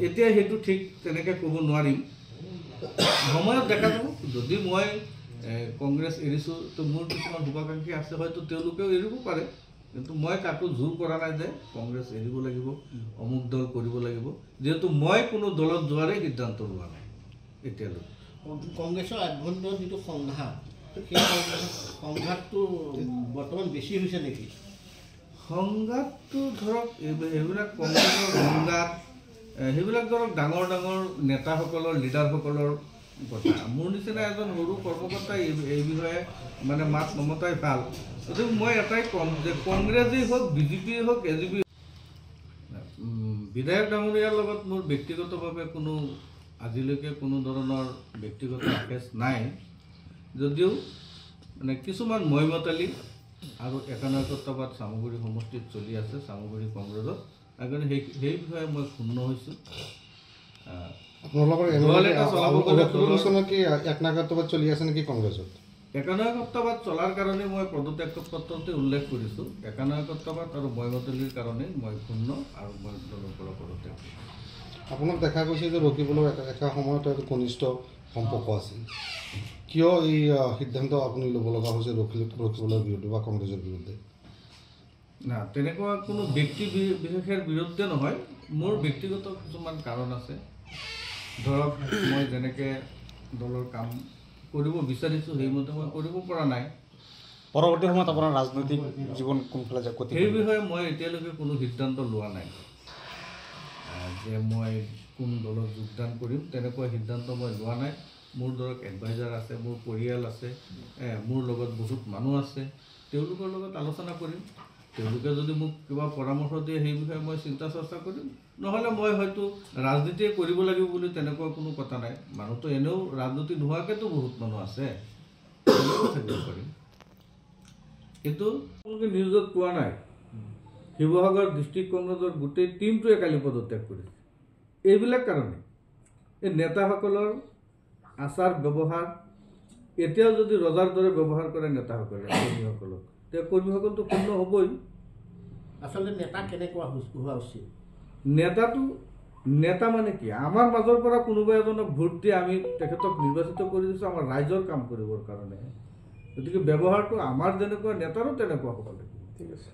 এতিয়া সেইটো ঠিক তেনেকৈ ক'ব নোৱাৰিম সময়ত দেখা যাব যদি মই কংগ্ৰেছ এৰিছোঁ তো মোৰ কিছুমান শুভাকাংক্ষী আছে হয়তো তেওঁলোকেও এৰিব পাৰে কিন্তু মই কাকো জোৰ কৰা নাই যে কংগ্ৰেছ এৰিব লাগিব অমুক দল কৰিব লাগিব যেহেতু মই কোনো দলত যোৱাৰে সিদ্ধান্ত লোৱা নাই এতিয়ালৈ কংগ্ৰেছৰ আভ্যন্তৰীণ যিটো সংঘাত সেই সংঘাতটো বৰ্তমান বেছি হৈছে নেকি সংঘাতটো ধৰক এইবিলাক কংগ্ৰেছৰ সংঘাত সেইবিলাক ধৰক ডাঙৰ ডাঙৰ নেতাসকলৰ লিডাৰসকলৰ কথা মোৰ নিচিনা এজন সৰু কৰ্মকৰ্তাই এই বিষয়ে মানে মাত নমতাই ভাল গতিকে মই এটাই ক'ম যে কংগ্ৰেছেই হওক বিজেপিয়েই হওক এজিপি বিধায়ক ডাঙৰীয়াৰ লগত মোৰ ব্যক্তিগতভাৱে কোনো আজিলৈকে কোনো ধৰণৰ ব্যক্তিগত কেছ নাই যদিও মানে কিছুমান মইমতালি আৰু একানৈকত্ববাদ চামগুৰি সমষ্টিত চলি আছে চামগুৰি কংগ্ৰেছত সেইকাৰণে সেই বিষয়ে মই ক্ষুণ্ণ হৈছোঁ একানৈকত্ববাদ চলি আছে নেকি কংগ্ৰেছত একানৈকত্ববাদ চলাৰ কাৰণে মই পদত্যাগ পত্ৰতে উল্লেখ কৰিছোঁ একানৈকত্ববাদ আৰু মইমতালিৰ কাৰণে মই ক্ষুণ্ণ আৰু মই দলৰ পৰা পদত্যাগ আপোনাক দেখা গৈছে যে ৰকিবুলৰ একা সময়ত এটা ঘনিষ্ঠ সম্পৰ্ক আছিল কিয় এই সিদ্ধান্ত আপুনি ল'ব লগা হৈছে ৰকিবুলৰ বিৰুদ্ধে বা কংগ্ৰেছৰ বিৰুদ্ধে না তেনেকুৱা কোনো ব্যক্তি বিশেষৰ বিৰুদ্ধে নহয় মোৰ ব্যক্তিগত কিছুমান কাৰণ আছে ধৰক মই যেনেকৈ দলৰ কাম কৰিব বিচাৰিছোঁ সেইমতে মই কৰিব পৰা নাই পৰৱৰ্তী সময়ত আপোনাৰ ৰাজনৈতিক জীৱন কোনফালে যাব সেই বিষয়ে মই এতিয়ালৈকে কোনো সিদ্ধান্ত লোৱা নাই যে মই কোন দলত যোগদান কৰিম তেনেকুৱা সিদ্ধান্ত মই লোৱা নাই মোৰ ধৰক এডভাইজাৰ আছে মোৰ পৰিয়াল আছে মোৰ লগত বহুত মানুহ আছে তেওঁলোকৰ লগত আলোচনা কৰিম তেওঁলোকে যদি মোক কিবা পৰামৰ্শ দিয়ে সেই বিষয়ে মই চিন্তা চৰ্চা কৰিম নহ'লে মই হয়তো ৰাজনীতিয়ে কৰিব লাগিব বুলি তেনেকুৱা কোনো কথা নাই মানুহতো এনেও ৰাজনীতি নোহোৱাকৈতো বহুত মানুহ আছে থাকিব পাৰিম কিন্তু আপোনালোকে নিউজত পোৱা নাই শিৱসাগৰ ডিষ্ট্ৰিক্ট কংগ্ৰেছৰ গোটেই টীমটোৱে কালি পদত্যাগ কৰিছে এইবিলাক কাৰণে এই নেতাসকলৰ আচাৰ ব্যৱহাৰ এতিয়াও যদি ৰজাৰ দৰে ব্যৱহাৰ কৰে নেতাসকলে কৰ্মীসকলক তেতিয়া কৰ্মীসকলতো ক্ষুণ্ণ হ'বই আচলতে নেতা কেনেকুৱা হোৱা উচিত নেতা মানে কি আমাৰ মাজৰ পৰা কোনোবা এজনক ভোট দি আমি তেখেতক নিৰ্বাচিত কৰি দিছোঁ আমাৰ ৰাইজৰ কাম কৰিবৰ কাৰণে গতিকে ব্যৱহাৰটো আমাৰ যেনেকুৱা নেতাৰো তেনেকুৱা হ'ব লাগিব ঠিক আছে